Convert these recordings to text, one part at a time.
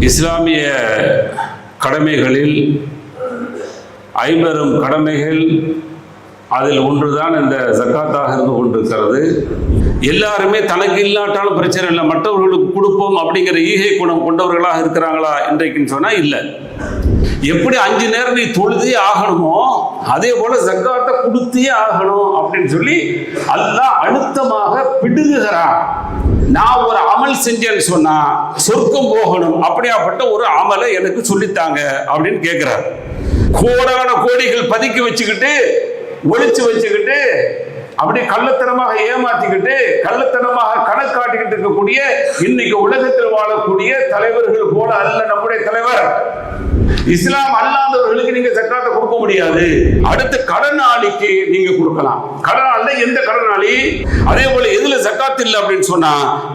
இஸ்லாமிய கடமைகளில் 50 கடமைகள், அதில் ஒன்றுதான் இந்த ஜக்காத்தாக இருந்து கொண்டிருக்கிறது. எல்லாருமே தனக்கு இல்லாட்டாலும் பிரச்சனை இல்லை, மற்றவர்களுக்கு கொடுப்போம் அப்படிங்கிற ஈகை குணம் கொண்டவர்களாக இருக்கிறாங்களா இன்றைக்குன்னு சொன்னால் இல்லை. எப்படி 5 நேரம் நீ தொழுதே ஆகணுமோ அதே போல ஜக்காத்தை கொடுத்தே ஆகணும் அப்படின்னு சொல்லி அல்லாஹ் அழுத்தமாக பிடுங்குகிறான். நான் ஒரு அமல் செஞ்சேன்னு சொன்னா சொர்க்கம் போகணும், அப்படியாப்பட்ட ஒரு அமலை எனக்கு சொல்லித்தாங்க அப்படின்னு கேட்கிறார். கோடான கோடிகள் பதுக்கி வச்சுக்கிட்டு ஒளிச்சு வச்சுக்கிட்டு அப்படி கள்ளத்தனமாக ஏமாத்திக்கிட்டு கள்ளத்தனமாக கணக்காட்டிக்கிட்டு இருக்கக்கூடிய இன்னைக்கு உலகத்தில் வாழக்கூடிய தலைவர்கள் போல அல்ல நம்முடைய தலைவர். இஸ்லாம் அல்லாதவர்களுக்கு நீங்க ஜக்காத்தை கொடுக்க முடியாது. அடுத்த கடனாளிக்கு நீங்க கொடுக்கலாம். கடனாளி எந்த கடனாளி? அதே போல எதுல ஜக்காத் இல்லை அப்படின்னு சொன்னா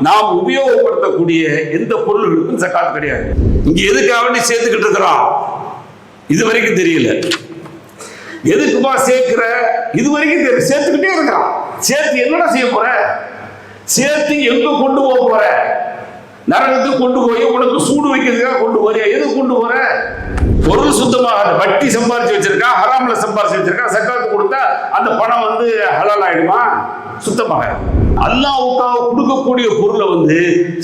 நாம் உபயோகப்படுத்தக்கூடிய எந்த பொருள்களுக்கும் ஜக்காத் கிடையாது. இங்க எதுக்காக சேர்த்துக்கிட்டு இருக்கிறோம் இது வரைக்கும் தெரியல. எதுக்குமா சேர்க்கிற இது வரைக்கும் சேர்த்துக்கிட்டே இருக்கிறான். சேர்த்து என்னடா செய்ய போற? சேர்த்து எங்க கொண்டு போற? நரகத்துக்கு கொண்டு போய் உனக்கு சூடு வைக்கிறதுக்காக கொண்டு போறியா? எது கொண்டு போற? பொருள் சுத்தமாக வட்டி சம்பாரிச்சு வச்சிருக்கா, ஹராம்ல சம்பாரிச்சு வச்சிருக்கா, சக்காத்து கொடுத்தா அந்த பணம் ஹலால் ஆயிடுமா? சுத்தமாக அல்லாஹ்வுக்காக கொடுக்கக்கூடிய பொருளை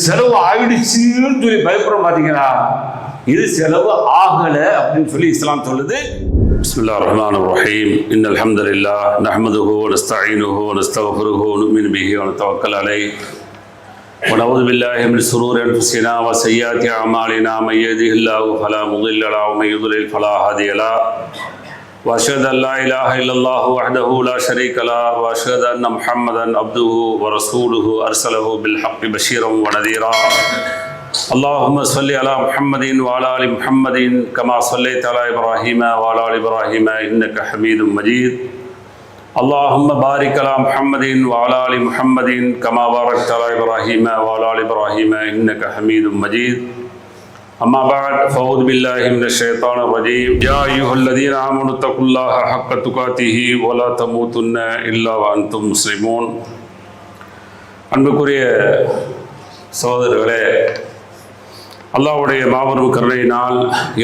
செலவு ஆயிடுச்சுன்னு சொல்லி பயப்பட மாட்டீங்களா? இது செலவு ஆகல அப்படின்னு சொல்லி இஸ்லாம் சொல்லுது. பிஸ்மில்லாஹிர் ரஹ்மானிர் ரஹீம். இன்னல் ஹம்தலில்லாஹ் நஹ்மதுஹு வ நஸ்தஈனுஹு வ நஸ்தக்ஃபிருஹு வ நு'மினு பிஹி வ நதவக்கல் அலைஹி வ நஊது பில்லாஹி மின் ஷுரூரி அன்ஃபுஸினா வ ஸய்யிஆத்தி அஅமாலினா மை யஹ்திஹில்லாஹு ஃபலா முضில்ல லஹு வ மை யுضلل ஃபலா ஹாதிய லஹு வ அஷ்ஹது அன் லா இலாஹா இல்லல்லாஹு வஹ்தஹு லா ஷரீக லஹு வ அஷ்ஹது அன்ன முஹம்மதன் அப்துஹு வ ரசூலுஹு அர்ஸலஹு பில் ஹக்கி பஷீரன் வ நதீரா. اللهم صل على محمد وعلى ال محمد كما صليت على ابراهيم وعلى ال ابراهيم انك حميد مجيد. اللهم بارك على محمد وعلى ال محمد كما باركت على ابراهيم وعلى ال ابراهيم انك حميد مجيد. اما بعد فاعوذ بالله من الشيطان الرجيم. يا ايها الذين امنوا اتقوا الله حق تقاته ولا تموتن الا وانتم مسلمون. அன்புக்குரிய சகோதரர்களே, அல்லாஹ்வுடைய மாபெரும் கருணையினால்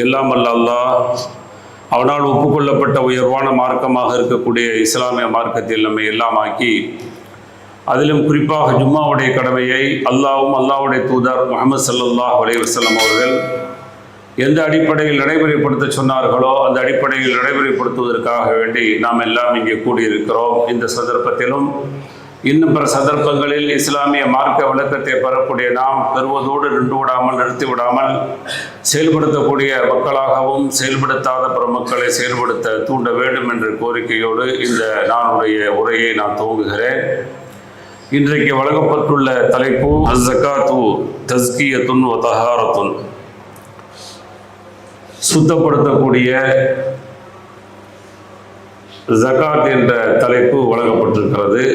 எல்லாம் வல்ல அல்லாஹ் அவனால் ஒப்புக்கொள்ளப்பட்ட உயர்வான மார்க்கமாக இருக்கக்கூடிய இஸ்லாமிய மார்க்கத்தில் நம்மை எல்லாம் ஆக்கி, அதிலும் குறிப்பாக ஜும்மாவுடைய கடமையை அல்லாஹ்வும் அல்லாஹ்வுடைய தூதர் முஹம்மது ஸல்லல்லாஹு அலைஹி வஸல்லம் அவர்கள் எந்த அடிப்படையில் நடைமுறைப்படுத்த சொன்னார்களோ அந்த அடிப்படையில் நடைமுறைப்படுத்துவதற்காக வேண்டி நாம் எல்லாம் இங்கே கூடியிருக்கிறோம். இந்த சந்தர்ப்பத்திலும் இன்னும் பிற சந்தர்ப்பங்களில் இஸ்லாமிய மார்க்க விளக்கத்தை பெறக்கூடிய நாம் பெறுவதோடு நின்று விடாமல் நிறுத்தி விடாமல் செயல்படுத்தக்கூடிய மக்களாகவும் செயல்படுத்தாத பிற மக்களை செயல்படுத்த தூண்ட வேண்டும் என்ற கோரிக்கையோடு இந்த நானுடைய உரையை நான் துவங்குகிறேன். இன்றைக்கு வழங்கப்பட்டுள்ள தலைப்பு அஸ்ஸகாத்து தஸ்கியத்துன் வ தஹாரத்துன், சுத்தப்படுத்தக்கூடிய ஜகாத் என்ற தலைப்பு வழங்கப்பட்டிருக்கிறது.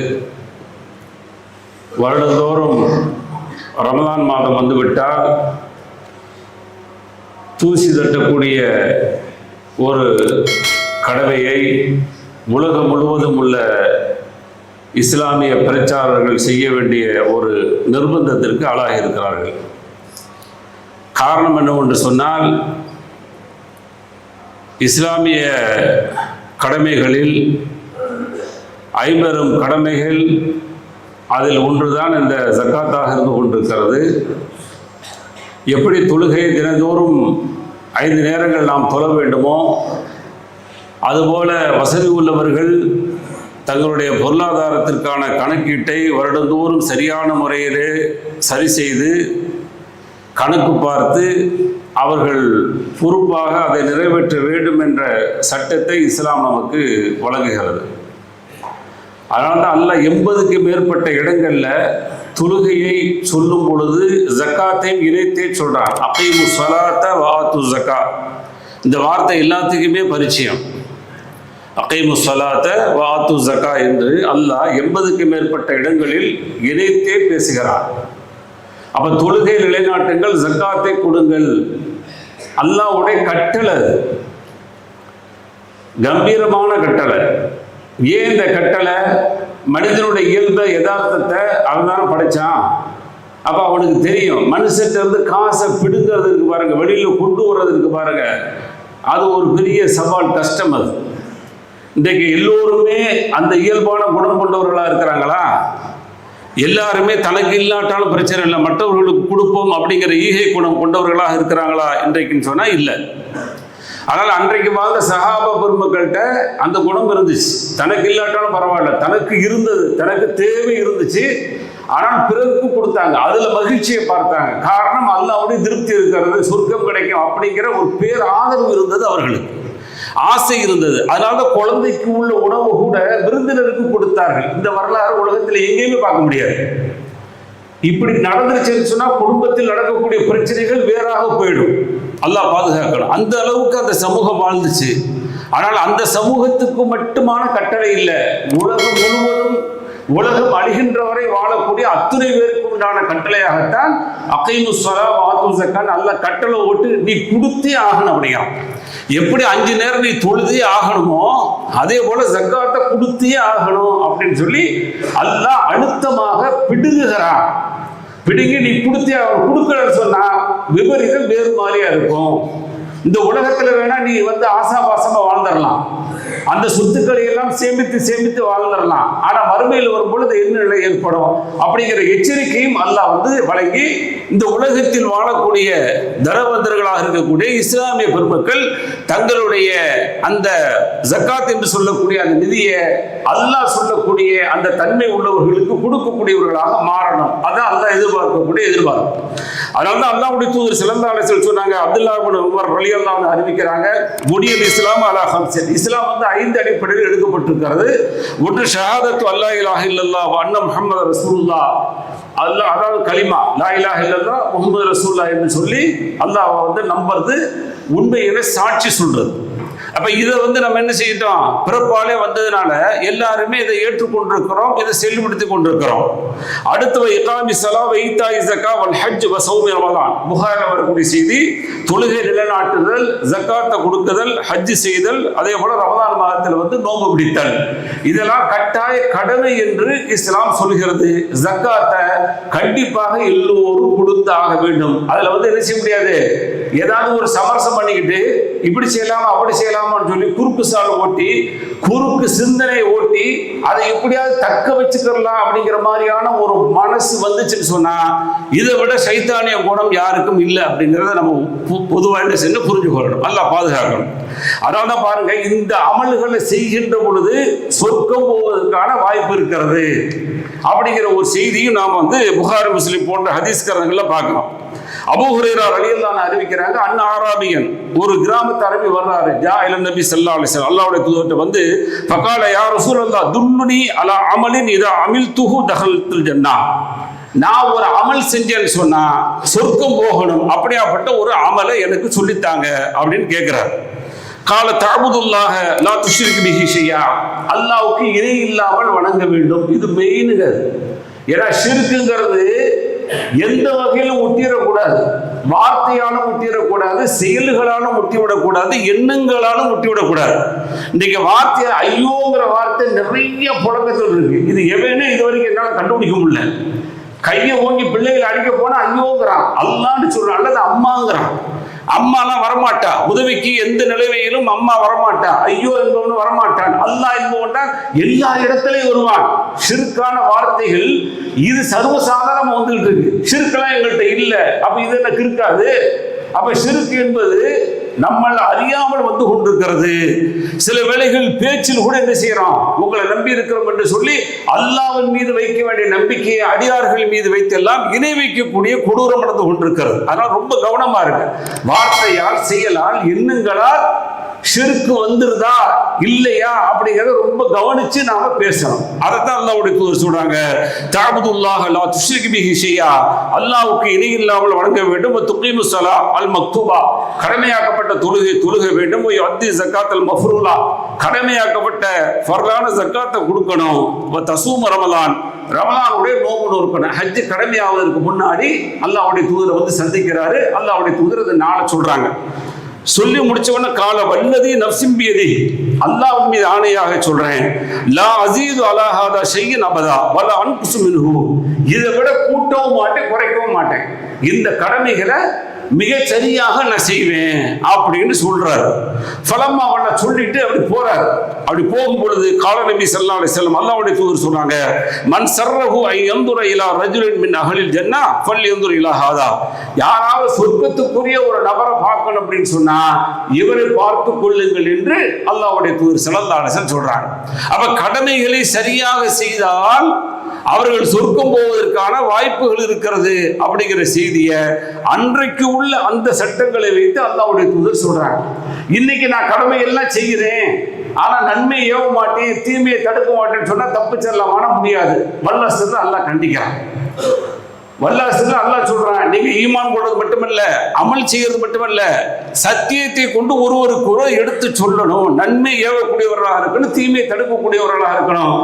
வருடந்தோறும் ரமலான் மாதம் வந்துவிட்டால் தூசி தட்டக்கூடிய ஒரு கடமையை உலகம் முழுவதும் உள்ள இஸ்லாமிய பிரச்சாரர்கள் செய்ய வேண்டிய ஒரு நிர்பந்தத்திற்கு ஆளாகி இருக்கிறார்கள். காரணம் என்னவென்று சொன்னால், இஸ்லாமிய கடமைகளில் 50 கடமைகள், அதில் ஒன்றுதான் இந்த ஜக்காத்தாக இருந்து கொண்டிருக்கிறது. எப்படி தொழுகை தினந்தோறும் 5 நேரங்கள் நாம் தொழ வேண்டுமோ அதுபோல வசதி உள்ளவர்கள் தங்களுடைய பொருளாதாரத்திற்கான கணக்கீட்டை வருடந்தோறும் சரியான முறையிலே சரி செய்து கணக்கு பார்த்து அவர்கள் பொறுப்பாக அதை நிறைவேற்ற வேண்டும் என்ற சட்டத்தை இஸ்லாம் நமக்கு வழங்குகிறது. அதனால தான் அல்லாஹ் 80க்கு மேற்பட்ட இடங்கள்ல தொழுகையை சொல்லும் பொழுது ஜக்காத்தையும் இணைத்தே சொல்றான். அகீமு ஸலாத்த வ ஆத்து ஸக்கா, இந்த வார்த்தை எல்லாத்துக்குமே பரிச்சயம். அகீமு ஸலாத்த வ ஆத்து ஸக்கா என்று அல்லாஹ் 80க்கு மேற்பட்ட இடங்களில் இணைத்தே பேசுகிறான். அப்ப தொழுகை நிலைநாட்டுங்கள், ஜக்காத்தை கொடுங்கள், அல்லாஹ்வுடைய கட்டளை, கம்பீரமான கட்டளை. ஏன் இந்த கட்டளை? மனிதனுடைய இயல்பை யதார்த்தத்தை அவன் தானே படைச்சான். அப்போ அவனுக்கு தெரியும் மனுஷன்ட்ட இருந்து காசை பிடுங்கிறதுக்கு பாருங்க, வெளியில் கொண்டு வர்றதுக்கு பாருங்க, அது ஒரு பெரிய சவால், கஷ்டம். அது இன்றைக்கு எல்லோருமே அந்த இயல்பான குணம் கொண்டவர்களாக இருக்கிறாங்களா? எல்லாருமே தனக்கு இல்லாட்டாலும் பிரச்சனை இல்லை, மற்றவர்களுக்கு கொடுப்போம் அப்படிங்கிற ஈகை குணம் கொண்டவர்களாக இருக்கிறாங்களா இன்றைக்குன்னு சொன்னால் இல்லை. அதனால் அன்றைக்கு வாழ்ந்த சஹாபா பெருமக்கள்கிட்ட அந்த குணம் இருந்துச்சு. தனக்கு இல்லாட்டாலும் பரவாயில்ல, தனக்கு இருந்தது, தனக்கு தேவை இருந்துச்சு, ஆனால் பிறருக்கு கொடுத்தாங்க, அதில் மகிழ்ச்சியை பார்த்தாங்க. காரணம் அல்லாஹ்வுடைய திருப்தி இருக்கிறது, சொர்க்கம் கிடைக்கும் அப்படிங்கிற ஒரு பேர் ஆதரவு இருந்தது, அவர்களுக்கு ஆசை இருந்தது. அதனால குழந்தைக்கு உள்ள உணவு கூட விருந்தினருக்கு கொடுத்தார்கள். இந்த வரலாறு உலகத்தில் எங்கேயுமே பார்க்க முடியாது. இப்படி நடந்துருச்சுன்னு சொன்னா குடும்பத்தில் நடக்கக்கூடிய பிரச்சனைகள் வேறாக போயிடும். அல்லாஹ் பாதுகாக்கணும். அந்த அளவுக்கு அந்த சமூகம் வாழ்ந்துச்சு. ஆனால் அந்த சமூகத்துக்கு மட்டுமான கட்டளை இல்லை, உலகம் முழுவதும், உலகம் அழிகின்ற வரை வாழக்கூடிய அத்துணை பேருக்கு உண்டான கட்டளையாகத்தான் அகைமுஸ் ஸலாத் வ ஆத்து ஸக்காத் அல்லாஹ் கட்டளை போட்டு நீ கொடுத்தே ஆகணும் அப்படிங்கிறான். எப்படி 5 நேரம் நீ தொழுதே ஆகணுமோ அதே போல ஜக்காத்தை கொடுத்தே ஆகணும் அப்படின்னு சொல்லி அல்லாஹ் அழுத்தமாக பிடுங்குகிறான். பிடுங்கி நீ கொடுத்தே ஆகணும். கொடுக்கலன்னு சொன்னா விபரீதம் வேறு மாதிரியா இருக்கும். இந்த உலகத்துல வேணா நீ ஆசாபாசமா வாழ்ந்துடலாம், அந்த சொத்துக்களை எல்லாம் சேமித்து சேமித்து வாழ்ந்துடலாம். ஆனா மறுமையில் வரும்பொழுது என்ன நிலை ஏற்படும் அப்படிங்கிற எச்சரிக்கையும் அல்லாஹ் வழங்கி இந்த உலகத்தில் வாழக்கூடிய தனவந்தர்களாக இருக்கக்கூடிய இஸ்லாமிய பெருமக்கள் தங்களுடைய அந்த ஜக்காத் என்று சொல்லக்கூடிய அந்த நிதியை அல்லாஹ் சொல்லக்கூடிய அந்த தன்மை உள்ளவர்களுக்கு கொடுக்கக்கூடியவர்களாக மாறணும். அதான் அல்லாஹ் எதிர்பார்க்கக்கூடிய எதிர்பார்ப்பு. அதனால அல்லாஹ்வுடைய தூதர் ஸல்லல்லாஹு அலைஹி வஸல்லம் சொன்னாங்க, அப்துல்லாஹ் இப்னு உமர் ரலியல்லாஹு அன்ஹு அறிவிக்கிறாங்க, புனியல் இஸ்லாம் அலா ஹம்ஸின், இஸ்லாம் 5 அடிப்படையில் எடுக்கப்பட்டிருக்கிறது. ஒன்று ஷஹாதத்து அல்லா இலாஹ இல்லல்லாஹ் வ அன்ன முஹம்மது ரசூலுல்லாஹ், அல்லாஹ் அதாவது கலிமா லா இலாஹ இல்லல்லாஹ் முஹம்மது ரசூலுல்லாஹ் என்று சொல்லி அல்லாஹ் நம்புறது, உண்மையில சாட்சி சொல்றது. அப்ப இதை நம்ம என்ன செய்யிட்டோம், பிறப்பாலே வந்ததுனால எல்லாருமே இதை ஏற்றுக்கொண்டிருக்கிறோம், இதை செயல்படுத்தி கொண்டிருக்கிறோம். அடுத்து இகாமி ஸலா வ ஈதாஇ ஸக்கா வல் ஹஜ் வ ஸௌமி ரமலான், புகாரில் வரக்கூடிய செய்தி, தொழுகை நிலைநாட்டுதல், ஜக்காத்தை கொடுக்குதல், ஹஜ் செய்தல், அதே போல ரமலான் மாதத்தில் நோன்பு பிடித்தல், இதெல்லாம் கட்டாய கடமை என்று இஸ்லாம் சொல்கிறது. ஜக்காத்தை கண்டிப்பாக எல்லோரும் கொடுத்தாக வேண்டும். அதுல என்ன செய்ய முடியாது, ஏதாவது ஒரு சமரசம் பண்ணிக்கிட்டு இப்படி செய்யலாமா அப்படி செய்யலாமான்னு சொல்லி குறுக்கு சாலை ஓட்டி, குறுக்கு சிந்தனை ஓட்டி அதை எப்படியாவது தக்க வச்சுக்கலாம் அப்படிங்கிற மாதிரியான ஒரு மனசு வந்துச்சுன்னு சொன்னா இதை விட சைத்தானிய குணம் யாருக்கும் இல்லை அப்படிங்கிறத நம்ம பொதுவாக சென்று புரிஞ்சுக்கொள்ளணும், நல்லா பாதுகாக்கணும். அதனால தான் பாருங்க, இந்த அமல்களை செய்கின்ற பொழுது சொர்க்கம் போவதற்கான வாய்ப்பு இருக்கிறது அப்படிங்கிற ஒரு செய்தியும் நாம் புகாரி முஸ்லிம் போன்ற ஹதீஸ்காரங்கள்ல பார்க்கிறோம். அபூ ஹுரைரா ரலியல்லாஹு அன்ஹு அறிவிக்கிறாங்க, அன் ஆராபியன், ஒரு கிராமத்து அரபி வர்றாரு, ஜா இல நபி ஸல்லல்லாஹு அலைஹி வஸல்லம், அல்லாஹ்வுடைய தூதர்ட்ட ஃபகால யா ரசூலல்லாஹ் துல்லுனி அலா அமலின் இதா அமில்துஹு தஹல்துல் ஜன்னah, நான் ஒரு அமல் செஞ்சேன்னு சொன்னா சொர்க்கம் போகணும், அப்படியாப்பட்ட ஒரு அமலை எனக்கு சொல்லித்தாங்க அப்படின்னு கேட்கிறார். கால தஅபுதுல்லாஹ லா துஷ்ரிக் பிஹி ஷையா, அல்லாஹ்வுக்கு இணை இல்லாமல் வணங்க வேண்டும். இது மெயினுங்க. ஏன்னா ஷிர்க்குங்கிறது எந்த வகையிலும் முட்டிடக்கூடாது, வார்த்தையாலும் முட்டிடக்கூடாது, செயல்களாலும் முட்டிவிடக்கூடாது, எண்ணங்களாலும் முட்டிவிடக்கூடாது. இன்னைக்கு வார்த்தை ஐயோங்கிற வார்த்தை நிறைய புழக்கத்தில் இருக்கு. இது எவனே இது வரைக்கும் என்னால கண்டுபிடிக்க முடியல. கையை ஓங்கி பிள்ளைகளை அடிக்க போனா ஐயோங்கிறான், அல்லான்னு சொல்றான், அல்லது அம்மாங்கிறான். அம்மாலாம் வரமாட்டா, உதவிக்கு எந்த நிலைமையிலும் அம்மா வரமாட்டா, ஐயோ என்பவன் வரமாட்டான், அல்லாஹ் என்பவன் தான் எல்லா இடத்திலையும் வருவான். ஷிர்கான வார்த்தைகள் இது சர்வசாதாரணமா வந்துட்டு இருக்கு. ஷிர்கெல்லாம் எங்கள்கிட்ட இல்லை, அப்ப இது என்ன கிறுக்காது? அப்ப ஷிர்க் என்பது நம்மள அறியாமல் கொண்டிருக்கிறது. சில வேளைகள் பேச்சில் கூட என்ன செய்யறோம், உங்களை நம்பி இருக்கிறோம் என்று சொல்லி அல்லாஹ்வின் மீது வைக்க வேண்டிய நம்பிக்கையை அடியார்கள் மீது வைத்தெல்லாம் இணை வைக்கக்கூடிய கொடூரம் நடந்து கொண்டிருக்கிறது. அதனால ரொம்ப கவனமா இருக்கு. வார்த்தையால், செயலால், எண்ணங்களால் ஷிர்க் வந்துருதா இல்லையா அப்படிங்கறத ரொம்ப கவனிச்சு நாம பேசணும். அதைத்தான் அல்லாஹ்வுடைய தூதர் சொல்றாங்க, தஅபுதுல்லாஹ லா துஷ்ரிக் பிஹி ஷையா, அல்லாஹ்வுக்கு இணை இல்லாமல் வணங்க வேண்டும். துகீமு ஸலா அல் மக்தூபா, கடமையாக்கப்பட்ட தொழுகை வேண்டும். யுஅத்தி ஸகாத் அல் மஃப்ரூலா, கடமையாக்கப்பட்ட ஃபர்லான ஜக்காத்தை கொடுக்கணும். தஸூம ரமலான், ரமலானுடைய நோன்பு நோக்கணும். ஹஜ் கடமையாவதற்கு முன்னாடி அல்லாஹ்வுடைய தூதரை சந்திக்கிறாரு. அல்லாஹ்வுடைய தூதர் அதை நாளை சொல்றாங்க. சொல்லி முடிச்சவன கால வல்லதி நப்சிம்பியதி, அல்லாஹ் மீது ஆணையாக சொல்றேன், லா அஸீது அலா ஹாதா ஷையன் அபதா வல அன்குஸு மின்ஹு, இதை விட கூட்டவும் மாட்டேன் குறைக்கவும் மாட்டேன், இந்த கடமைகளை மிக சரியாக நான் செய்வேன் அப்படின்னு சொல்றாரு. ஃபலம்மா அவனை சொல்லிட்டு அப்படி போறாரு. அப்படி போகும் பொழுது கால நபி ஸல்லல்லாஹு அலைஹி வஸல்லம் அல்லாஹ்வுடைய தூதர் சொன்னாங்க, மன் சர்ரஹு ஐ யன்துர இலா ரஜுலின் மின் அஹ்லில் ஜன்னah ஃபல்யன்துர் இலா ஹாதா, யாராவது சொர்க்கத்துக்குரிய ஒரு நபரை பார்க்கணும் அப்படின்னு சொன்னா இவரை பார்த்து கொள்ளுங்கள் என்று அல்லாஹ்வுடைய தூதர் ஸல்லல்லாஹு அலைஹி வஸல்லம் சொல்றாங்க. அப்ப கடமைகளை சரியாக செய்தால் அவர்கள் சொர்க்கம் போவதற்கான வாய்ப்புகள் இருக்கிறது அப்படிங்கிற செய்தியை அன்றைக்கு உள்ள அந்த சட்டங்களை வைத்து அல்லாஹ்வுடைய தூதர் சொல்றாங்க. இன்னைக்கு நான் கடமை எல்லாம் செய்கிறேன், ஆனா நன்மையை ஏவ மாட்டேன், தீமையை தடுக்க மாட்டேன்னு சொன்னா தப்பு செல்லமான முடியாது. வல்லஸ்து அல்லாஹ் கண்டிக்கிறான். வல்லஸ்து அல்லாஹ் சொல்றான், நீங்க ஈமான் கொள்வது மட்டுமல்ல, அமல் செய்யறது மட்டுமல்ல, சத்தியத்தை கொண்டு ஒருவருக்கு எடுத்து சொல்லணும், நன்மை ஏவக்கூடியவர்களாக இருக்கணும், தீமையை தடுக்கக்கூடியவர்களாக இருக்கணும்.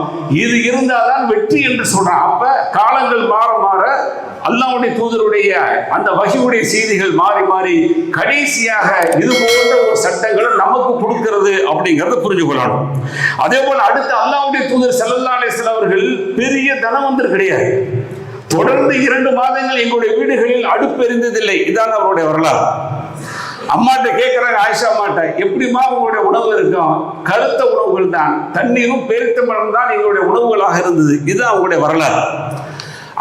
இது இருந்தால்தான் வெற்றி என்று சொல்றான். அப்ப காலங்கள் மாற மாற அல்லாஹ்வுடைய தூதருடைய அந்த வஹீயுடைய செய்திகள் மாறி மாறி கடைசியாக இது போன்ற ஒரு சட்டங்களை நமக்கு கொடுக்கிறது அப்படிங்கறத புரிஞ்சு கொள்ளணும். அதே போல அடுத்து அல்லாஹ்வுடைய தூதர் ஸல்லல்லாஹு அலைஹி வஸல்லம் அவர்கள் பெரிய தனவந்தர் கிடையாது. தொடர்ந்து 2 மாதங்கள் எங்களுடைய வீடுகளில் அடுப்பு எரிந்ததில்லை. இதான் அவருடைய வரலாறு. அம்மாட்ட கேட்கிறாங்க, ஆயிஷா அம்மாட்ட, எப்படிமா உங்களுடைய உணவு இருக்கும்? கருத்த உணவுகள் தான், தண்ணீரும் பேரித்தம்பழம் தான் எங்களுடைய உணவுகளாக இருந்தது. இதுதான் அவங்களுடைய வரலாறு.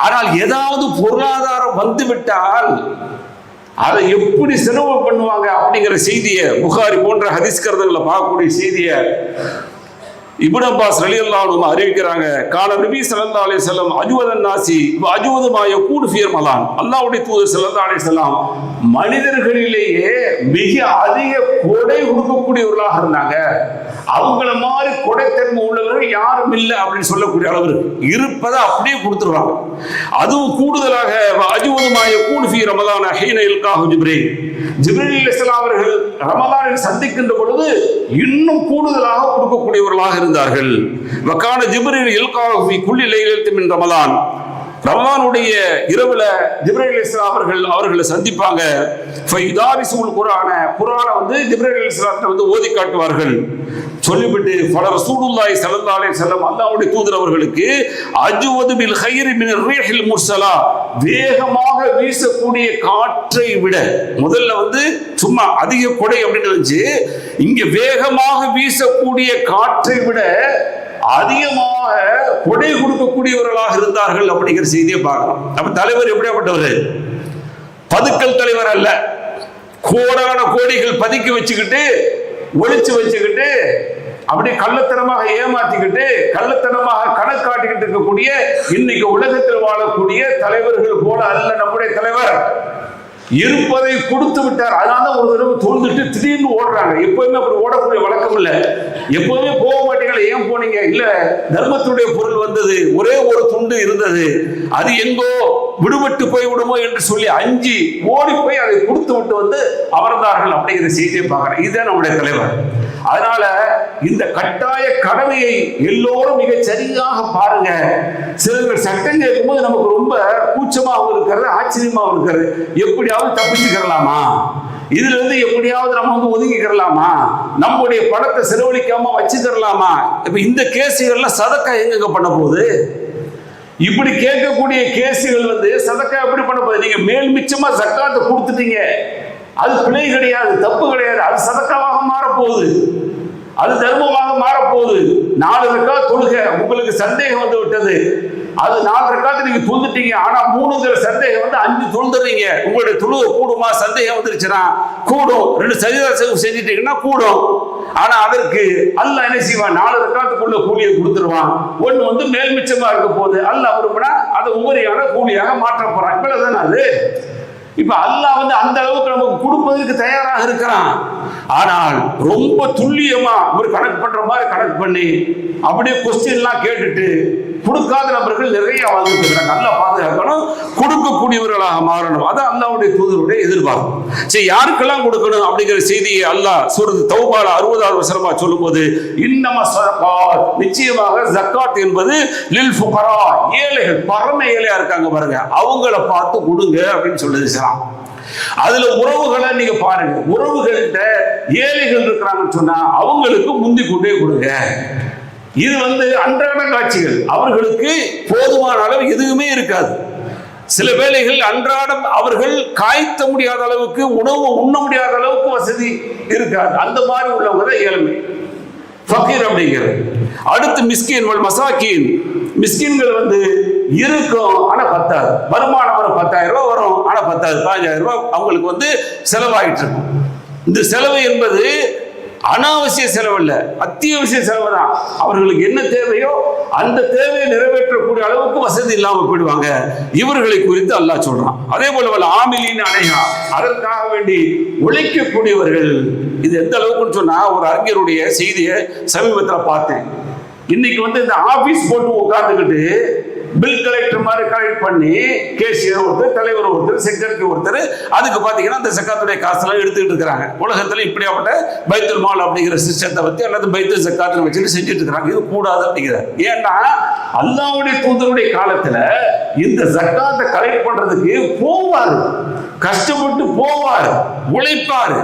ஆனால் ஏதாவது பொருளாதாரம் வந்துவிட்டால் அதை எப்படி செலவு பண்ணுவாங்க அப்படிங்கிற செய்தியை புகாரி போன்ற ஹதீஸ் கருத்துக்களை பார்க்கக்கூடிய செய்தியை இப்னு அப்பாஸ் ரலியல்லாஹு அன்ஹு அறிவிக்கிறாங்க. கால நபி ஸல்லல்லாஹு அலைஹி வஸல்லம் அஜ்வதன் நாசி வ அஜ்வது மா யகூனு ஃபீ ரமலான், அல்லாஹ்வுடைய தூதர் ஸல்லல்லாஹு அலைஹி வஸல்லம் மனிதர்களிலேயே மிக அதிக கொடை கொடுக்கக்கூடியவர்களாக இருந்தாங்க. அவங்கள மாதிரி கொடைத்தன்மை உள்ளவர்கள் யாரும் இல்லை அப்படின்னு சொல்லக்கூடிய அளவுக்கு இருப்பதை அப்படியே கொடுத்துருவாங்க. அதுவும் கூடுதலாக அஜ்வது மா யகூனு ஃபீ ரமலான் ஹீன இல்காஹு ஜிப்ரீல், ஜிப்ரீல் அலைஹிஸ்ஸலாம் அவர்கள் ரமலானில் சந்திக்கின்ற பொழுது இன்னும் கூடுதலாக கொடுக்கக்கூடியவர்களாக இருந்தார்கள். வகான ஜிப்ரீல் இல்காஹு ஃபீ குல்லி லைலத்தின் மின் ரமலான், ரமலானுடைய இரவுல ஜிப்ரீல் அலைஹிஸ்ஸலாம் அவர்களை சந்திப்பாங்க. ஃபயுதாரிசுல் குர்ஆன, குர்ஆனை ஜிப்ரீல் அலைஹிஸ்ஸலாம் ஓதி காட்டுவார்கள். சொல்லிவிட்டு ஃபல ரசூலுல்லாஹி ஸல்லல்லாஹு அலைஹி வஸல்லம் அல்லாஹ்வுடைய தூதர் அவர்களுக்கு அஜ்வது பில் கைரி மின் ரிஹில் முர்ஸலா, வேகமாக வீசக்கூடிய காற்றை விட, முதல்ல சும்மா அதிக கொடை அப்படின்னு இருந்துச்சு, இங்க வேகமாக வீசக்கூடிய காற்றை விட அதிகமாக கொடை கொடுக்கக்கூடியவர்களாக இருந்தார்கள் அப்படிங்கிற செய்தியை பார்க்கிறோம். அப்ப தலைவர் எப்படியாப்பட்டவர்? பதுக்கல் தலைவர் அல்ல, கோடான கோடிகள் பதுக்கி வச்சுக்கிட்டு ஒளிச்சு வச்சுக்கிட்டு அப்படி கள்ளத்தனமாக ஏமாத்திக்கிட்டு கள்ளத்தனமாக கணக்காட்டிக்கிட்டு இருக்கக்கூடிய இன்னைக்கு உலகத்தில் வாழக்கூடிய தலைவர்கள் போல அல்ல நம்முடைய தலைவர். இருப்பதை கொடுத்து விட்டார். அதனால ஒரு தடவை தோன்றுட்டு திடீர்னு ஓடுறாங்க. எப்பவுமே அப்படி ஓடக்கூடிய வழக்கம் இல்லை. எப்பவுமே போக மாட்டீங்களா? ஏன் போனீங்க? இல்ல, தர்மத்துடைய பொருள் வந்தது, ஒரே ஒரு துண்டு இருந்தது, அது எங்கோ விடுபட்டு போய் விடுமோ என்று சொல்லி அஞ்சி ஓடி போய் அதை கொடுத்து விட்டு அமர்ந்தார்கள் அப்படிங்கிற செய்தியை பார்க்கிறேன். இதுதான் நம்முடைய தலைவர். அதனால இந்த கட்டாய கடமையை எல்லோரும் மிக சரியாக பாருங்க. சிலர்கள் சட்டம் கேட்கும்போது நமக்கு ரொம்ப கூச்சமாகவும் இருக்கிறது, ஆச்சரியமாகவும் இருக்கிறது. எப்படியாவது தப்பிச்சுக்கிறலாமா, இதுல இருந்து எப்படியாவது நம்ம ஒதுங்கிக்கிறலாமா, நம்முடைய பணத்தை செலவழிக்காம வச்சுக்கிறலாமா? இப்ப இந்த கேசுகள்ல சதக்கா எங்க பண்ண போகுது? இப்படி கேட்கக்கூடிய கேசுகள் சதக்கா எப்படி பண்ண போகுது? நீங்க மேல் மிச்சமா ஜக்காத்தை கொடுத்துட்டீங்க, அது பிழை கிடையாது, தப்பு கிடையாது, அது சதக்காவாக மாறப்போகுது, அது தர்மமாக மாறப்போகுது. 4 ரக்காத் தொழுக, உங்களுக்கு சந்தேகம் விட்டது, அது 4 ரக்காத்து நீங்க தொழுதுட்டீங்க, ஆனா 3ங்கிற சந்தேகம் 5 தொழுதுறீங்க. உங்களுடைய தொழுகை கூடுமா? சந்தேகம் வந்துருச்சுன்னா கூடும். 2 சஜதா செஞ்சுட்டீங்கன்னா கூடும். ஆனா அதற்கு அல்லாஹ் என்ன செய்வான்? 4 ரக்காத்துக்குள்ள கூலியை கொடுத்துருவான். ஒண்ணு மேல் மிச்சமா இருக்க போகுது, அல்லாஹ் விரும்பினா அதை உபரியான கூலியாக மாற்ற போறான். இவ்வளவுதானே அது. இப்ப அல்லாஹ் அந்த அளவுக்கு நமக்கு கொடுப்பதற்கு தயாராக இருக்கிறான். ஆனால் ரொம்ப துல்லியமா ஒரு கணக்கு பண்ற மாதிரி கணக்கு பண்ணி அப்படியே கொஸ்டின் எல்லாம் கேட்டுட்டு கொடுக்காத நபர்கள் நிறைய வாழ்ந்துருக்கிறாங்க. நல்லா பாதுகாக்கணும், கொடுக்கக்கூடியவர்களாக மாறணும். அதான் அல்லாஹ்வுடைய தூதருடைய எதிர்பார்ப்பு. சரி, யாருக்கெல்லாம் கொடுக்கணும் அப்படிங்கிற செய்தியை அல்லாஹ் சூரத் தௌபால 60வது வசனமா சொல்லும் போது, இன்னமா ஸதகாத், நிச்சயமாக ஜக்காத் என்பது லில் ஃபுகரா, ஏழைகள், பரம ஏழையா இருக்காங்க பாருங்க, அவங்கள பார்த்து கொடுங்க அப்படின்னு சொல்லுது இஸ்லாம். அதுல உறவுகளை நீங்க பாருங்க, உறவுகள்கிட்ட ஏழைகள் இருக்கிறாங்கன்னு சொன்னா அவங்களுக்கு முந்தி கொண்டே கொடுங்க. இது அன்றாட காட்சிகள். அவர்களுக்கு போதுமான அளவு எதுவுமே இருக்காது. சில வேளைகள் அன்றாடம் அவர்கள் காய்த்த முடியாத அளவுக்கு, உணவு உண்ண முடியாத அளவுக்கு வசதி இருக்காது. அந்த மாதிரி உள்ளவங்க தான் ஏழ்மை, ஃபகீர் அப்படிங்கிறது. அடுத்து மிஸ்கின் மசாக்கின். மிஸ்கின்கள் இருக்கும், ஆனா பத்தாது. வருமானம் வரும், 10,000 ரூபாய் வரும், ஆனா பத்தாது. 15,000 ரூபாய் அவங்களுக்கு செலவாயிட்டு இருக்கும். இந்த செலவு என்பது அனாவசிய செலவு இல்ல, அத்தியாவசிய செலவு தான். அவர்களுக்கு என்ன தேவையோ அந்த தேவையை நிறைவேற்றக்கூடிய அளவுக்கு வசதி இல்லாம போயிடுவாங்க. இவர்களை குறித்து அல்லாஹ் சொல்றான். அதே போல ஆமிலின் அலைஹா, அதற்காக வேண்டி உழைக்கக்கூடியவர்கள். இது எந்த அளவுக்குன்னு சொன்னா, ஒரு அறிஞருடைய செய்தியை சமீபத்தில் பார்த்தேன். இன்னைக்கு இந்த ஆபீஸ் போட்டு உட்கார்ந்துக்கிட்டு பில் கலெக்டர் மாதிரி கலெக்ட் பண்ணி கேஷியர் ஒருத்தர், தலைவர் ஒருத்தர், செக்ரட்டரி ஒருத்தர், அதுக்கு பார்த்தீங்கன்னா அந்த ஜக்காத்துடைய காசெல்லாம் எடுத்துக்கிட்டு இருக்கிறாங்க. உலகத்தில் இப்படியாப்பட்ட பைத்துல் மால் அப்படிங்கிற சிஸ்டத்தை பற்றி அல்லது பைத்துல் ஜக்காத்து வச்சுட்டு செஞ்சுட்டு இருக்கிறாங்க. இது கூடாது அப்படிங்கிறார். ஏன்னா அல்லாஹ்வுடைய தூதருடைய காலத்தில் இந்த ஜக்காத்தை கலெக்ட் பண்றதுக்கு போவார், கஷ்டப்பட்டு போவார், உழைப்பார்,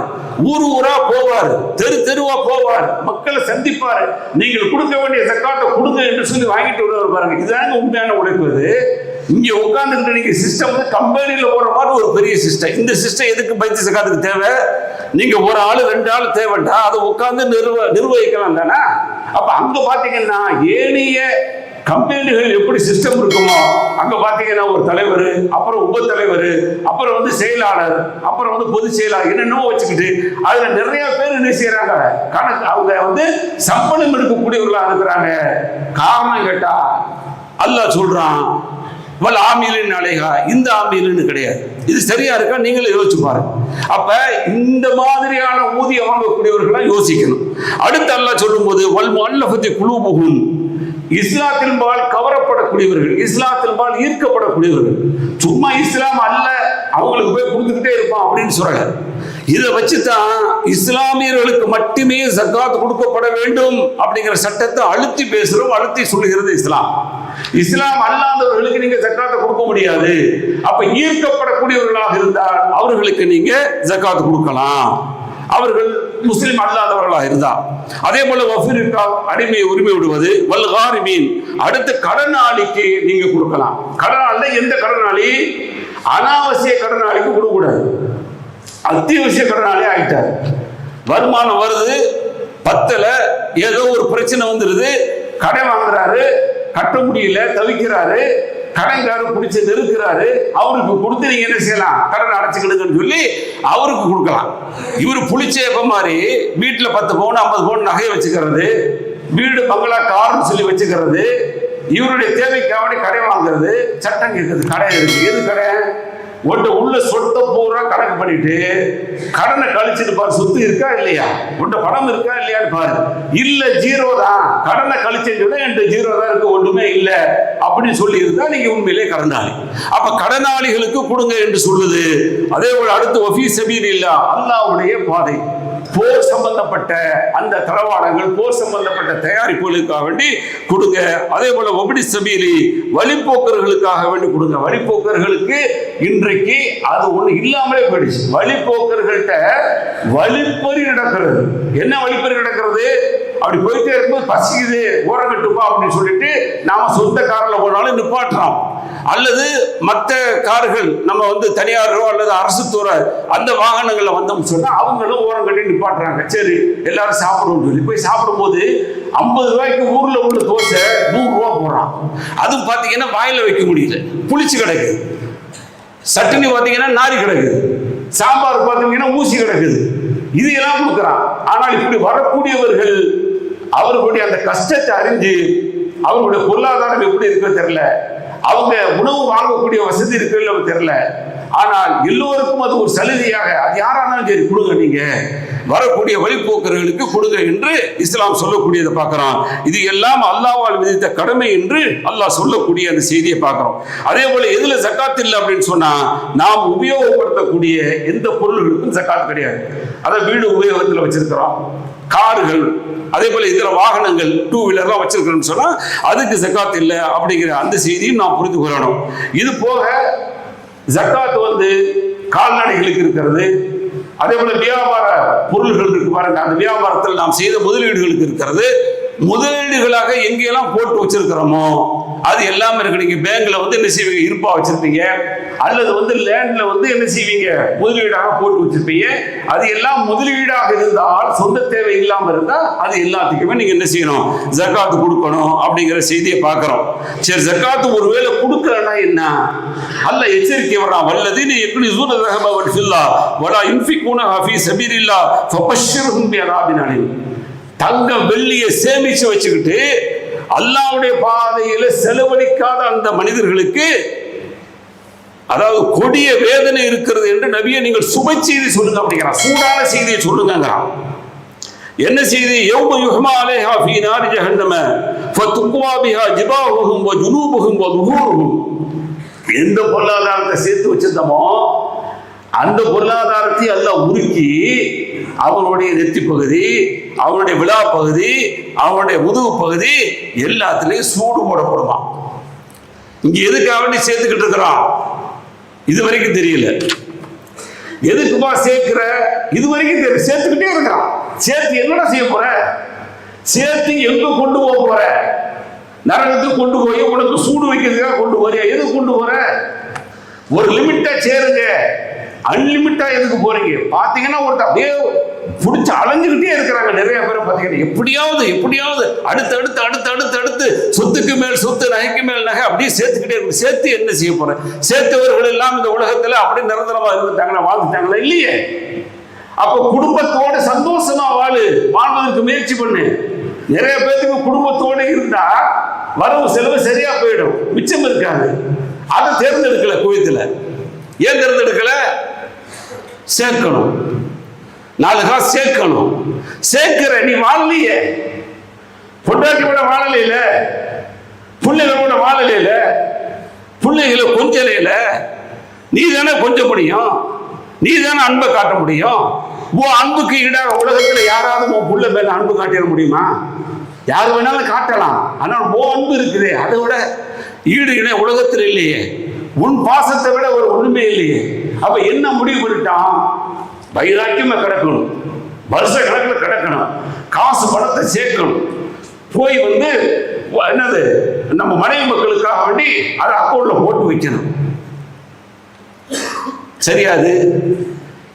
ஊர் ஊரா போவார், தெரு தெருவா போவார், மக்களை சந்திப்பார். நீங்கள் கொடுக்க வேண்டிய ஜக்காத்தை கொடுங்க என்று சொல்லி வாங்கிட்டு வருவார். பாருங்க, இதுதாங்க உண்மையான உழைப்பது. இங்க உட்கார்ந்துட்டு நீங்க சிஸ்டம் கம்பெனியில போற மாதிரி ஒரு பெரிய சிஸ்டம். இந்த சிஸ்டம் எதுக்கு பைத்து ஜக்காத்துக்கு தேவை? நீங்க ஒரு ஆளு 2 ஆள் தேவைண்டா அதை உட்கார்ந்து நிர்வகிக்கலாம் தானே. அப்ப அங்க பாத்தீங்கன்னா ஏனைய கம்பெனிகள் எப்படி சிஸ்டம் இருக்குமோ அங்க பாத்தீங்கன்னா ஒரு தலைவர், அப்புறம் உப தலைவர், அப்புறம் செயலாளர், அப்புறம் பொதுச் செயலாளர், என்னென்னமோ வச்சுக்கிட்டு அதுல நிறைய பேர் என்ன செய்யறாங்க, கணக்கு அவங்க சம்பளம் எடுக்கக்கூடியவர்களா இருக்கிறாங்க. காரணம் கேட்டா அல்லாஹ் சொல்றான், வல் ஆமிலின் அலைஹா, இந்த ஆமிலின்னு கிடையாது. இது சரியா இருக்கா? நீங்களே யோசிச்சு பாருங்க. அப்ப இந்த மாதிரியான ஊதியம் வாங்கக்கூடியவர்களா யோசிக்கணும். அடுத்து அல்லாஹ் சொல்லும் போது வல் முஅல்லஃபத்தி குலூபுஹும், இஸ்லாத்தின்பால் கவரப்படக்கூடியவர்கள், இஸ்லாத்தின்பால் ஈர்க்கப்படக்கூடியவர்கள். சும்மா இஸ்லாம் அல்ல அவங்களுக்கு போய் கொடுத்துக்கிட்டே இருப்பான் அப்படின்னு சொல்றாங்க. இதை வச்சுதான் இஸ்லாமியர்களுக்கு மட்டுமே ஜக்காத் கொடுக்கப்பட வேண்டும் அப்படிங்கிற சட்டத்தை அழுத்தி பேசுறோம், அழுத்தி சொல்லுகிறது இஸ்லாம். இஸ்லாம் அல்லாதவர்களுக்கு நீங்க ஜக்காத்தை கொடுக்க முடியாது. அப்ப ஈர்க்கப்படக்கூடியவர்களாக இருந்தால் அவர்களுக்கு நீங்க ஜக்காத் கொடுக்கலாம், அவர்கள் முஸ்லிம் அல்லாதவர்களாக இருந்தா. அதே போல வஃபிரிக்கா, அடிமையை உரிமை விடுவது, வல் காரிமீன், அடுத்த கடனாளிக்கு நீங்க கொடுக்கலாம். கடனாளி எந்த கடனாளி? அனாவசிய கடனாளிக்கு கொடுக்கக்கூடாது. அத்தியாவசிய கடனாளி ஆயிட்டார். வருமானம் வருது, பத்தல, ஏதோ ஒரு பிரச்சனை வந்துருது, கடன் வாங்குறாரு, கட்ட முடியல, தவிக்கிறாரு, கடன்காரர் பிடிச்சி நெருக்கிறாரு, அவருக்கு கொடுத்து நீங்க என்ன செய்யலாம், கடன் அடைச்சுக்கிடுங்கன்னு சொல்லி அவருக்கு கொடுக்கலாம். இவரு புளிச்சேப்ப மாதிரி வீட்டுல 10 பவுன் 50 பவுன் நகையை வச்சுக்கிறது, வீடு பங்களா கார்னு சொல்லி வச்சுக்கிறது, இவருடைய தேவைக்காக கடை வாங்குறது. சட்டம் கேட்குது, கடை இருக்கு. எது கடை? உள்ள சொத்தை பூரா கணக்கு பண்ணிட்டு கடனை கழிச்சுட்டு பாரு, சொத்து இருக்கா இல்லையா, உன்ட பணம் இருக்கா இல்லையான்னு பாரு. இல்ல, 0 தான், கடனை கழிச்சுட்டு என்கிட்ட 0 தான் இருக்கு, ஒண்ணுமே இல்ல அப்படின்னு சொல்லி இருந்தா நீங்க உண்மையிலே கடனாளி. அப்ப கடனாளிகளுக்கு கொடுங்க என்று சொல்லுது. அதே போல அடுத்து வஃபீ சபீலில்லாஹ், அல்லாஹ்வுடைய பாதை, போர் சம்பந்தப்பட்ட அந்த தளவாடங்கள், போர் சம்பந்தப்பட்ட தயாரிப்புகளுக்காக வேண்டி கொடுங்க. அதே போல வபடி சபீலி, வழிபோக்கர்களுக்காக வேண்டி கொடுங்க. வழிபோக்கர்களுக்கு இன்றைக்கு அது ஒண்ணு இல்லாமலே போயிடுச்சு. வழிபோக்கர்கள்ட்ட வழிப்பறி நடக்கிறது. என்ன வழிப்பறி நடக்கிறது? அப்படி போயிட்டே இருக்கும்போது பசிக்குது, ஓரங்கட்டுப்பா அப்படின்னு சொல்லிட்டு நாம சொந்த காரில் போனாலும் நிப்பாட்டுறோம். அல்லது மற்ற கார்கள் நம்ம தனியாரோ அல்லது அரசு துறை அந்த வாகனங்கள்ல வந்தோம்னு சொன்னா அவங்களும் ஓரம் கட்டி நிப்பாட்டுறாங்க. சரி எல்லாரும் சாப்பிடுவோம் சொல்லி போய் சாப்பிடும்போது 50 ரூபாய்க்கு ஊர்ல உள்ள தோசை 100 ரூபா போடுறான். அதுவும் பாத்தீங்கன்னா வாயில வைக்க முடியல, புளிச்சு கிடக்குது. சட்னி பாத்தீங்கன்னா நாரி கிடக்குது, சாம்பார் பாத்தீங்கன்னா ஊசி கிடக்குது. இது எல்லாம் கொடுக்குறான். ஆனால் இப்படி வரக்கூடியவர்கள் அவர்களுடைய அந்த கஷ்டத்தை அறிஞ்சு அவர்களுடைய பொருளாதாரம் எப்படி இருக்குன்னு தெரியல, அவங்க உணவு வாங்கக்கூடிய வசதி இருக்குன்னு தெரியல. ஆனால் எல்லோருக்கும் அது ஒரு சலுகையாக, அது யாரானாலும் சரி கொடுங்க, நீங்க வரக்கூடிய வழிபோக்கர்களுக்கு கொடுங்க என்று இஸ்லாம் சொல்லக்கூடியதை பார்க்கிறோம். இது எல்லாம் அல்லாஹ்வால் விதித்த கடமை என்று அல்லாஹ் சொல்லக்கூடிய அந்த செய்தியை பார்க்கிறோம். அதே போல எதுல ஜக்காத் இல்லை அப்படின்னு சொன்னா, நாம் உபயோகப்படுத்தக்கூடிய எந்த பொருள்களுக்கும் ஜக்காத் கிடையாது. அதை வீடு உபயோகத்தில் வச்சிருக்கிறோம், கார்கள், அதே போல இதர வாகனங்கள் 2 வீலர்லாம் வச்சிருக்கிறோம்னு சொன்னா அதுக்கு ஜக்காத் இல்லை அப்படிங்கிற அந்த செய்தியும் நாம் புரிந்து கொள்ளணும். இது போக ஜக்காத் கால்நடைகளுக்கு இருக்கிறது. அதே போல வியாபார பொருள்கள் இருக்கு பாருங்க, அந்த வியாபாரத்தில் நாம் செய்த முதலீடுகளுக்கு இருக்கிறது. முதலீடுகளாக எங்கெல்லாம் போட்டு வச்சிருக்கிறோமோ அது எல்லாமே இருக்கு. நீங்க பேங்க்ல என்ன செய்வீங்க, இருப்பா வச்சிருப்பீங்க, அல்லது லேண்ட்ல என்ன செய்வீங்க, முதலீடாக போட்டு வச்சிருப்பீங்க. அது எல்லாம் முதலீடாக இருந்தால், சொந்த தேவை இல்லாம இருந்தா அது எல்லாத்துக்குமே நீங்க என்ன செய்யணும், ஜக்காத்து கொடுக்கணும் அப்படிங்கிற செய்தியை பார்க்கிறோம். சரி, ஜக்காத்து ஒருவேளை கொடுக்கலன்னா என்ன? அல்லாஹ் எச்சரிக்கை வர்றான், வல்லதீன யக்னிஸூன ذهب والفضة ولا ينفقونها في سبيل الله فبشرهم بعذاب أليم. தங்க வெள்ளியை சேமிச்சு வச்சுக்கிட்டு அல்லாஹ்வுடைய பாதையில செலவழிக்காத அந்த மனிதர்களுக்கு அதாவது கொடிய வேதனை இருக்கிறது என்று நபியை நீங்கள் சுப செய்தி சொல்லுங்க அப்படிங்கிறான். சூடான செய்தியை சொல்லுங்கிறான். என்ன செய்தி? யௌம யுஹ்மா அலைஹா ஃபீ நாரி ஜஹன்னம ஃபதுக்வா பிஹா ஜிபாஹுஹும் வ ஜுனூபுஹும் வ ظுஹூருஹும். எந்த பொருளாதாரத்தை சேர்த்து வச்சிருந்தோமோ அந்த பொருளாதாரத்தை அல்லாஹ் உருக்கி அவனுடைய நெத்தி பகுதி, அவனுடைய விழா பகுதி, அவனுடைய முதுகு பகுதி எல்லாத்திலையும் சூடு போடப்படுமா. இங்க எதுக்காக வேண்டி சேர்த்துக்கிட்டு இருக்கிறான் இது வரைக்கும் தெரியல. எதுக்குமா சேர்க்கிற இது வரைக்கும் தெரியல. சேர்த்துக்கிட்டே இருக்கிறான். சேர்த்து என்னடா செய்ய போற? சேர்த்து எங்க கொண்டு போக போற? நரகத்துக்கு கொண்டு போய் உனக்கு சூடு வைக்கிறதுக்காக கொண்டு போறியா? எதுக்கு கொண்டு போற? ஒரு லிமிட்டா சேருங்க, அன்லிமிட்டா எதுக்கு போறீங்க? பாத்தீங்கன்னா ஒருத்தர் அப்படியே பிடிச்சி அலைஞ்சுக்கிட்டே இருக்கிறாங்க நிறைய பேரை. பாத்தீங்கன்னா எப்படியாவது அடுத்து சொத்துக்கு மேல் சொத்து, நகைக்கு மேல் நகை அப்படியே சேர்த்துக்கிட்டே இருக்கு. சேர்த்து என்ன செய்ய போறேன்? சேர்த்தவர்கள் எல்லாம் இந்த உலகத்துல அப்படியே நிரந்தரமா இருந்துட்டாங்கன்னா வாழ்ந்துட்டாங்களா? இல்லையே. அப்ப குடும்பத்தோட சந்தோஷமா வாழ்வதற்கு முயற்சி பண்ணு. நிறைய பேருக்கு குடும்பத்தோட இருந்தா வரவு செலவு சரியா போயிடும், மிச்சம் இருக்காது. அதை தேர்ந்தெடுக்கல குவைத்துல. ஏன் தேர்ந்தெடுக்கல? சேர்க்கணும், 4 காசு சேர்க்கணும். சேர்க்கிற நீ வாழலையே, பொண்டாட்டியோட வாழலையில, பிள்ளைகளோட வாழலையில, பிள்ளைகளை கொஞ்சலையில, நீ தானே கொஞ்சம் முடியும், நீ தானே அன்பை காட்ட முடியும். உன் அன்புக்கு ஈடாக உலகத்துல யாராவது உன் புள்ள மேல அன்பு காட்டிட முடியுமா? யாரு வேணாலும் காட்டலாம். ஆனால் உன் அன்பு இருக்குது, அதை விட ஈடு இணை உலகத்தில் இல்லையே. உன் பாசத்தை விட ஒரு ஒண்ணுமே இல்லையே. அப்ப என்ன முடிவு பண்ணிட்டான்? வைராக்கியமா கிடக்கணும், வருஷ கணக்கில் கிடக்கணும், காசு பணத்தை சேர்க்கணும், போய் என்னது நம்ம மனைவி மக்களுக்காக வேண்டி அதை அக்கௌண்ட்ல போட்டு வைக்கணும். சரியாது?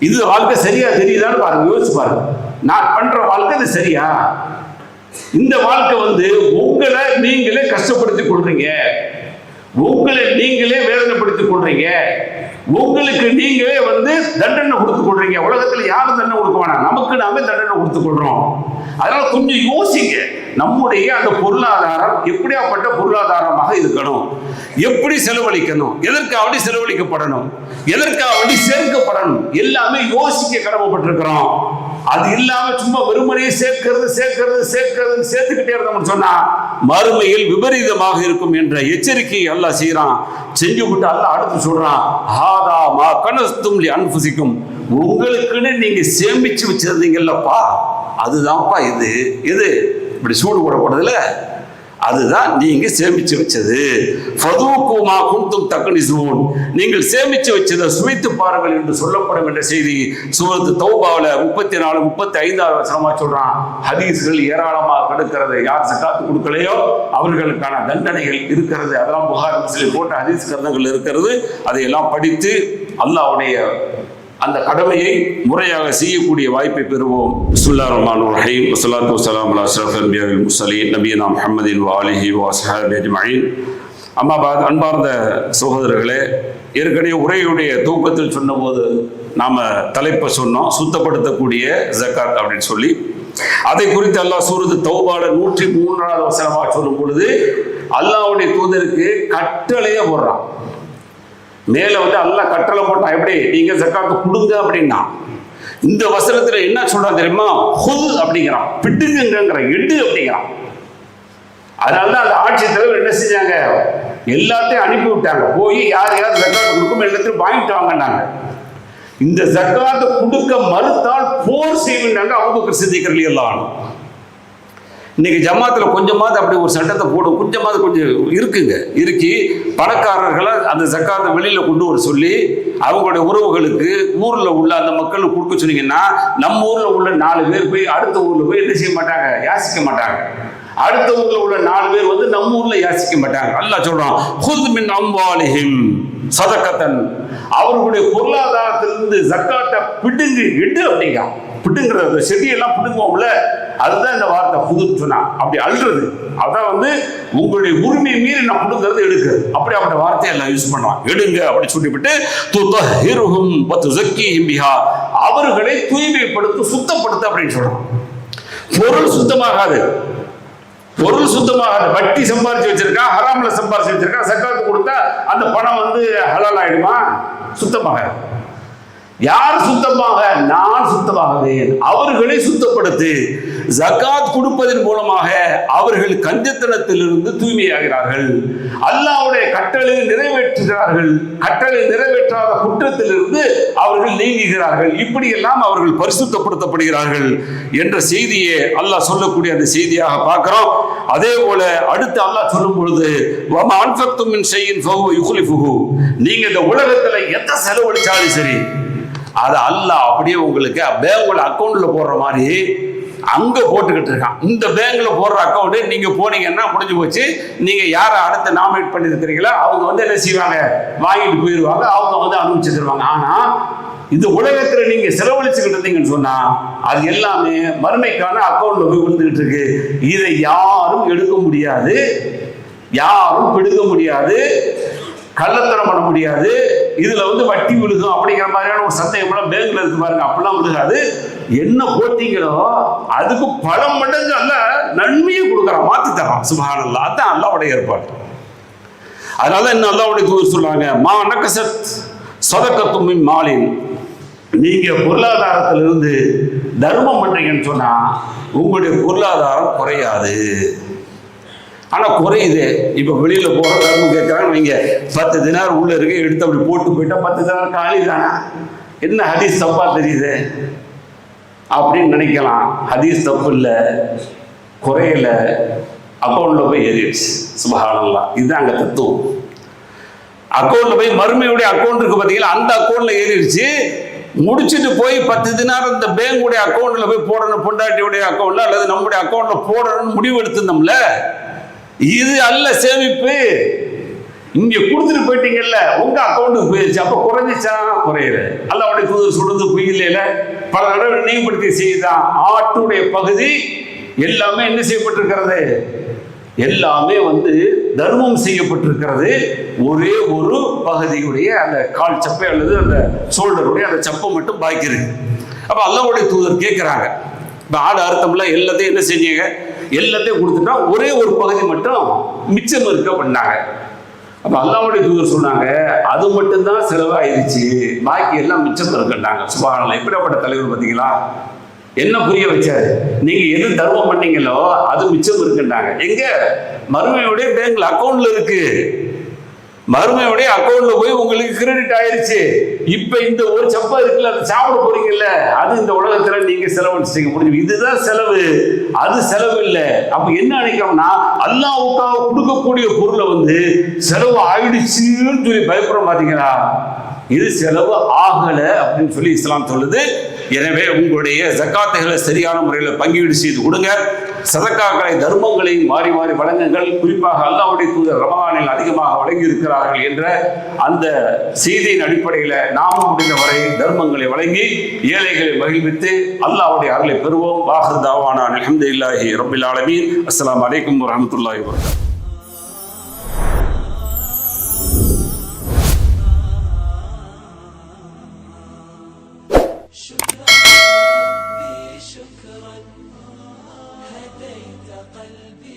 இது வாழ்க்கை சரியா தெரியுதான்னு பாருங்க, யோசிச்சு பாருங்க. நான் பண்ற வாழ்க்கை இது சரியா? இந்த வாழ்க்கை உங்களை நீங்களே கஷ்டப்படுத்திக் கொள்றீங்க, உங்களை நீங்களே வேதனைப்படுத்திக் கொள்றீங்க, உங்களுக்கு நீங்களே தண்டனை கொடுத்துக் கொள்றீங்க. உலகத்துல யாரும் தண்டனை கொடுக்க வேணாம், நமக்கு நாமே தண்டனை கொடுத்துக் கொள்றோம். அதனால கொஞ்சம் யோசிங்க. நம்முடைய அந்த பொருளாதாரம் எப்படியாப்பட்ட பொருளாதாரமாக இருக்கணும், எப்படி செலவழிக்கணும், எதற்காக செலவழிக்கப்படணும், எதற்காக சேர்க்கப்படணும், எல்லாமே யோசிக்க கடமைப்பட்டிருக்கிறோம். அது இல்லாம சும்மா வெறுமனையே சேர்த்துக்கிட்டே இருந்தோம்னு சொன்னா மறுமையில் விபரீதமாக இருக்கும் என்ற எச்சரிக்கை அல்லாஹ் செய்யறான். செஞ்சு விட்டு அல்லாஹ் அடுத்து சொல்றான், ஹாதா மா கனஸ்தும் லி அன்ஃபுசிக்கும், உங்களுக்குன்னு நீங்க சேமிச்சு வச்சிருந்தீங்கல்லப்பா, அதுதான்ப்பா இது இப்படி சூடு போடப்படுதுல, அதுதான் நீங்க சேமிச்சு வச்சது. ஃபதூகுமா குன்தும் தக்னிஸூன், நீங்கள் சேமிச்சு வச்சதை சுவைத்து பாருங்கள் என்று சொல்லப்படும் என்ற செய்தி சூரத்து தௌபாவில் 34, 35 வசனமா சொல்றான். ஹதீஸ்கள் ஏராளமாக கிடக்கிறது. யார் ஜகாத் கொடுக்கலையோ அவர்களுக்கான தண்டனைகள் இருக்கிறது. அதெல்லாம் புகாரி முஸ்லிம் போட்ட ஹதீஸ் கிரந்தங்கள் இருக்கிறது. அதையெல்லாம் படித்து அல்லாஹ்வுடைய அந்த கடமையை முறையாக செய்யக்கூடிய வாய்ப்பை பெறுவோம். பிஸ்மில்லாஹிர் ரஹ்மானிர் ரஹீம். வஸ்ஸலாத்து வஸ்ஸலாமு அலா அஷ்ரஃபில் அன்பியாஇ வல் முர்ஸலீன் நபியினா முஹம்மதின் வ ஆலிஹி வ அஸ்ஹாபிஹி அஜ்மஈன். அம்மா பாத். அன்பார்ந்த சகோதரர்களே, ஏற்கனவே உரையுடைய தூக்கத்தில் சொன்னபோது நாம தலைப்பை சொன்னோம், சுத்தப்படுத்தக்கூடிய ஜக்காத் அப்படின்னு சொல்லி. அதை குறித்து அல்லாஹ் சூரத்து தௌபால 103வது வசனமா சொல்லும் பொழுது அல்லாஹ்வுடைய தூதருக்கு கட்டளையே போடுறான். மேல அல்லாஹ் கட்டளை போட்டான், எப்படி நீங்க ஜக்காத்து கொடுங்க அப்படின்னா. இந்த வசனத்துல என்ன சொல்றான் தெரியுமா? ஹுல் அப்படிங்கிறான், பிடுங்குங்கிற, எடு அப்படிங்கிறான். அதனாலதான் அந்த ஆட்சி தலைவர் என்ன செஞ்சாங்க, எல்லாத்தையும் அனுப்பி விட்டாங்க. போய் யார் ஜக்காத்து கொடுக்கும் எல்லாத்தையும் வாங்கிட்டு வாங்கினாங்க. இந்த ஜக்காத்தை கொடுக்க மறுத்தால் போர் செய்வாங்க. அபூபக்கர் சித்திக் ரலியல்லாஹு அன்ஹு இன்னைக்கு ஜமாத்தில் கொஞ்சமாவது அப்படி ஒரு சட்டத்தை போடும், கொஞ்சமாவது கொஞ்சம் இருக்குங்க, இருக்கி பணக்காரர்களை அந்த ஜக்காத்தை வெளியில் கொண்டு வர சொல்லி அவங்களுடைய உறவுகளுக்கு ஊரில் உள்ள அந்த மக்களுக்கு கொடுக்க சொன்னீங்கன்னா நம்ம ஊரில் உள்ள 4 பேர் போய் அடுத்த ஊரில் போய் என்ன செய்ய மாட்டாங்க, யாசிக்க மாட்டாங்க. அடுத்த ஊரில் உள்ள 4 பேர் வந்து நம்ம ஊரில் யாசிக்க மாட்டாங்க. அல்லாஹ் சொல்றான், குத் மின் அம்வாலிஹிம் சதகத்தன், அவர்களுடைய பொருளாதாரத்திலிருந்து ஜக்காத்தை பிடுங்கு எடு அப்படிங்க. பிடுங்குறது, அந்த செடியெல்லாம் பிடுங்குவோம்ல, அதுதான் இந்த வார்த்தை புதுன்னு சொன்னா. அப்படி அழுறது அதான் வந்து உங்களுடைய உரிமையை மீறி நான் பிடுங்கிறது எடுக்கிறது, அப்படி அவருடைய வார்த்தையை எல்லாம் யூஸ் பண்ணுவான். எடுங்க அப்படி சொல்லிவிட்டு துதஹிருஹும் வதுஸக்கிஹிம் பிஹா, அவர்களை தூய்மைப்படுத்து, சுத்தப்படுத்து அப்படின்னு சொல்றான். பொருள் சுத்தமாகாது, பொருள் சுத்தமாகாது. வட்டி சம்பாரிச்சு வச்சிருக்கான், ஹராம்ல சம்பாரிச்சு வச்சிருக்கான், சக்காத்து கொடுத்தா அந்த பணம் வந்து ஹலால் ஆயிடுமா? சுத்தமாகாது. யார் சுத்தமாக? நான் சுத்தமாகுவேன், அவர்களை சுத்தப்படுத்து. ஜகாத் கொடுப்பதன் மூலமாக அவர்கள் கஞ்சத்தனத்திலிருந்து தூய்மையாகிறார்கள், அல்லாஹ்வுடைய கட்டளை நிறைவேற்றுகிறார்கள், கட்டளை நிறைவேற்றாத குற்றத்திலிருந்து அவர்கள் நீங்குகிறார்கள். இப்படியெல்லாம் அவர்கள் பரிசுத்தப்படுத்தப்படுகிறார்கள் என்ற செய்தியை அல்லாஹ் சொல்லக்கூடிய அந்த செய்தியாக பார்க்கிறோம். அதே போல அடுத்து அல்லாஹ் சொல்லும் பொழுது, வமா அன்ஃபக்தும் மின் ஷைஇன் ஃபஹுவ யுக்லிஃபுஹு, நீங்க இந்த உலகத்துல எந்த செலவழிச்சாலும் சரி அது அல்லாஹ் அப்படியே உங்களுக்கு பேங்க்ல அக்கௌண்ட்ல போடுற மாதிரி அங்க போட்டுக்கிட்டு இருக்கான். இந்த பேங்க்ல போடுற அக்கௌண்ட் நீங்க போனீங்கன்னா முடிஞ்சு போச்சு. நீங்க யாரை அடுத்து நாமினேட் பண்ணி இருக்கிறீங்களோ அவங்க வந்து என்ன செய்வாங்க, வாங்கிட்டு போயிடுவாங்க, அவங்க வந்து அனுப்பிச்சுருவாங்க. ஆனா இந்த உலகத்துல நீங்க செலவழிச்சுக்கிட்டு இருந்தீங்கன்னு சொன்னா அது எல்லாமே மறுமைக்கான அக்கௌண்ட்ல போய் விழுந்துகிட்டு இருக்கு. இதை யாரும் எடுக்க முடியாது, யாரும் பிடுங்க முடியாது, கள்ளத்தனம் பண்ண முடியாது. இதுல வந்து வட்டி விழுகும் அப்படிங்கிற மாதிரியான ஒரு சந்தேகம் பேங்க்ல இருக்கு பாருங்க, அப்படிலாம் விழுகாது. என்ன போட்டீங்களோ அதுக்கு பல மடங்கு அல்ல நன்மையை கொடுக்குறான், மாத்தி தரான். சுப்ஹானல்லாஹ், அதான் அல்லாஹ்வுடைய ஏற்பாடு. அதனால என்ன அல்லாஹ்வுடைய தூதர் சொல்றாங்க, மா நகஸத் ஸதகத்தும் மின் மாலின், நீங்க பொருளாதாரத்திலிருந்து தர்மம் பண்றீங்கன்னு சொன்னா உங்களுடைய பொருளாதாரம் குறையாது. ஆனா குறையுது. இப்ப வெளியில போற தர்மம் கேட்கறாங்க, நீங்க 10 தினார் உள்ள இருக்கு, எடுத்து அப்படி போட்டு போயிட்டா 10 தினார் காலி தானே, என்ன ஹதீஸ் தப்பா தெரியுது அப்படின்னு நினைக்கலாம். ஹதீஸ் தப்பு இல்லை, குறையில, அக்கௌண்ட்ல போய் ஏறிடுச்சு. சுப்ஹானல்லாஹ், இதுதான் அங்க தத்துவம். அக்கௌண்ட்ல போய் மறுமையுடைய அக்கௌண்ட் இருக்கு பாத்தீங்களா, அந்த அக்கௌண்ட்ல ஏறிடுச்சு. முடிச்சுட்டு போய் 10 தினார் இந்த பேங்குடைய அக்கௌண்ட்ல போய் போடணும், பொண்டாட்டியுடைய அக்கௌண்ட்ல அல்லது நம்முடைய அக்கௌண்ட்ல போடணும்னு முடிவு எடுத்திருந்தோம்ல, இது அல்ல சேமிப்பு. இங்க கொடுத்துட்டு போயிட்டீங்கல்ல, உங்க அக்கௌண்ட்டுக்கு போயிடுச்சு. அப்ப குறைஞ்சிச்சா? குறையல. அல்லாஹ்வுடைய தூதர் சொல்றது பொய்யில்லையில பல தடவை நினைவுபடுத்தி செய்தான். ஆட்டுடைய பகுதி எல்லாமே என்ன செய்யப்பட்டிருக்கிறது, எல்லாமே வந்து தர்மம் செய்யப்பட்டிருக்கிறது. ஒரே ஒரு பகுதியுடைய அந்த கால் சப்பை அல்லது அந்த ஷோல்டருடைய அந்த சப்பை மட்டும் பாக்கி இருக்கு. அப்ப அல்லாஹ்வுடைய தூதர் கேட்கிறாங்க, இப்ப ஆடு அர்த்தம்ல எல்லாத்தையும் என்ன செஞ்சீங்க, எல்லாத்தையும் கொடுத்துட்டா ஒரே ஒரு பகுதி மட்டும் மிச்சம் இருக்க பண்ணாங்க. அப்ப அல்லாஹ்வுடைய தூதர் சொன்னாங்க, அது மட்டும்தான் செலவாயிருச்சு, பாக்கி எல்லாம் மிச்சம் இருக்கட்டாங்க. சுப்ஹானல்லாஹ், எப்படிப்பட்ட தலைவர் பார்த்தீங்களா, என்ன புரிய வச்சாரு, நீங்க எது தர்மம் பண்ணீங்களோ அது மிச்சம் இருக்குன்றாங்க. எங்க? மறுமையுடைய பேங்க்ல அக்கௌண்ட்ல இருக்கு, மறுமையுடைய அக்கௌண்ட்ல போய் உங்களுக்கு கிரெடிட் ஆயிருச்சு. இப்ப இந்த ஒரு சப்பா இருக்குல்ல, அதை சாப்பிட போறீங்கல்ல, அது இந்த உலகத்துல நீங்க செலவழிச்சிட்டீங்க, முடிஞ்சு. இதுதான் செலவு, அது செலவு இல்லை. அப்ப என்ன நினைக்கிறோம்னா, அல்லாஹ்வுக்காக கொடுக்கக்கூடிய பொருளை வந்து செலவு ஆயிடுச்சுன்னு சொல்லி பயப்படுறோம் பாத்தீங்களா, இது செலவு ஆகல அப்படின்னு சொல்லி இஸ்லாம் சொல்லுது. எனவே உங்களுடைய ஜக்காத்துகளை சரியான முறையில் பங்கீடு செய்து கொடுங்க. சதக்காக்களை, தர்மங்களை மாறி மாறி வழங்குங்கள். குறிப்பாக அல்லாஹ்வுடைய தூதர் ரமலானில் அதிகமாக வழங்கி இருக்கிறார்கள் என்ற அந்த செய்தியின் அடிப்படையில் நாம் முடிந்தவரை தர்மங்களை வழங்கி ஏழைகளை மகிழ்வித்து அல்லாஹ்வுடைய அருளை பெறுவோம். வாஹிர் தாவானா அல்ஹம்துலில்லாஹி ரப்பில் ஆலமீன். அஸ்ஸலாமு அலைக்கும் வரஹ்மத்துல்லாஹி வபரகாத்துஹு. شكرا ربي شكرا هديت قلبي